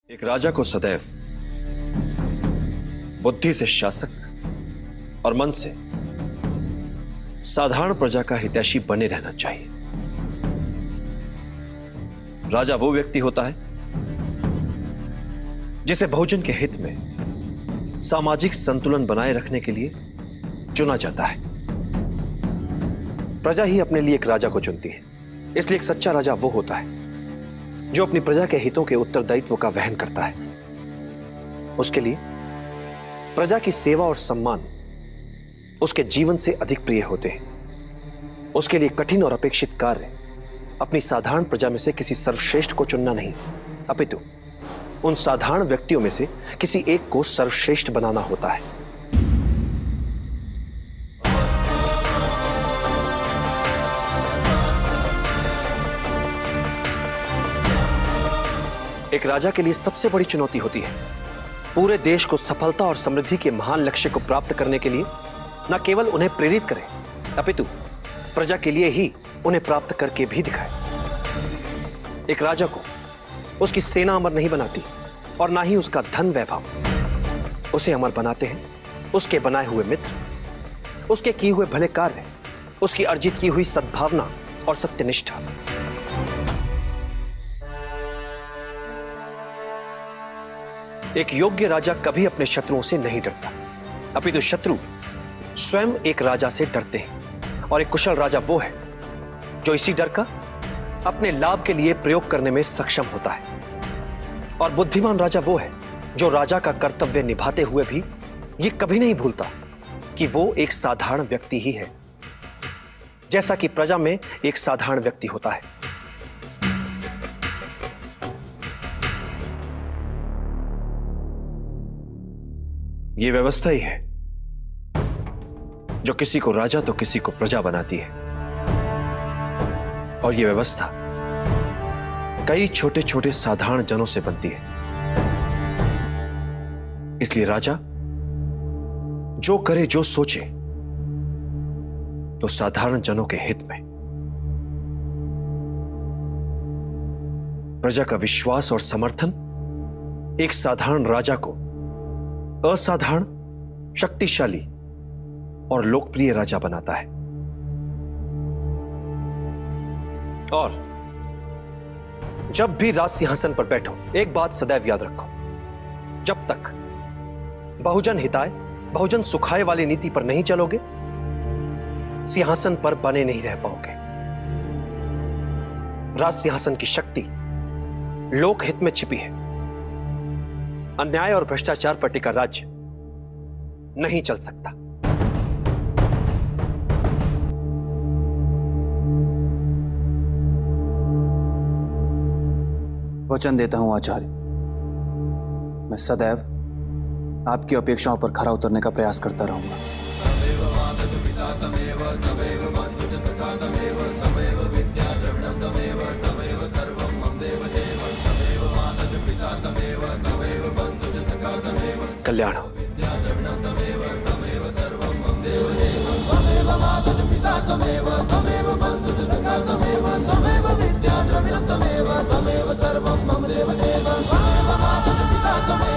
एक राजा को सदैव बुद्धि से शासक और मन से साधारण प्रजा का हितैषी बने रहना चाहिए। राजा वो व्यक्ति होता है जिसे बहुजन के हित में सामाजिक संतुलन बनाए रखने के लिए चुना जाता है। प्रजा ही अपने लिए एक राजा को चुनती है। इसलिए एक सच्चा राजा वो होता है जो अपनी प्रजा के हितों के उत्तरदायित्व का वहन करता है। उसके लिए प्रजा की सेवा और सम्मान उसके जीवन से अधिक प्रिय होते हैं। उसके लिए कठिन और अपेक्षित कार्य अपनी साधारण प्रजा में से किसी सर्वश्रेष्ठ को चुनना नहीं, अपितु उन साधारण व्यक्तियों में से किसी एक को सर्वश्रेष्ठ बनाना होता है। एक राजा के लिए सबसे बड़ी चुनौती होती है पूरे देश को सफलता और समृद्धि के महान लक्ष्य को प्राप्त करने के लिए न केवल उन्हें प्रेरित करे, अपितु प्रजा के लिए ही उन्हें प्राप्त करके भी दिखाए। एक राजा को उसकी सेना अमर नहीं बनाती और ना ही उसका धन वैभव। उसे अमर बनाते हैं उसके बनाए हुए मित्र, उसके किए हुए भले कार्य, उसकी अर्जित की हुई सद्भावना और सत्यनिष्ठा। एक योग्य राजा कभी अपने शत्रुओं से नहीं डरता, अपितु शत्रु स्वयं एक राजा से डरते हैं। और एक कुशल राजा वो है जो इसी डर का अपने लाभ के लिए प्रयोग करने में सक्षम होता है। और बुद्धिमान राजा वो है जो राजा का कर्तव्य निभाते हुए भी ये कभी नहीं भूलता कि वो एक साधारण व्यक्ति ही है, जैसा कि प्रजा में एक साधारण व्यक्ति होता है। ये व्यवस्था ही है जो किसी को राजा तो किसी को प्रजा बनाती है। और ये व्यवस्था कई छोटे छोटे साधारण जनों से बनती है। इसलिए राजा जो करे जो सोचे तो साधारण जनों के हित में। प्रजा का विश्वास और समर्थन एक साधारण राजा को असाधारण, शक्तिशाली और लोकप्रिय राजा बनाता है। और जब भी राज सिंहासन पर बैठो, एक बात सदैव याद रखो, जब तक बहुजन हिताय, बहुजन सुखाय वाली नीति पर नहीं चलोगे, सिंहासन पर बने नहीं रह पाओगे। राज सिंहासन की शक्ति लोकहित में छिपी है। अन्याय और भ्रष्टाचार पर टिका राज्य नहीं चल सकता। वचन देता हूं आचार्य, मैं सदैव आपकी अपेक्षाओं पर खरा उतरने का प्रयास करता रहूंगा। कल्याण हो। तमेव सर्वं मम देव देव, तमेव माता पिता तमेव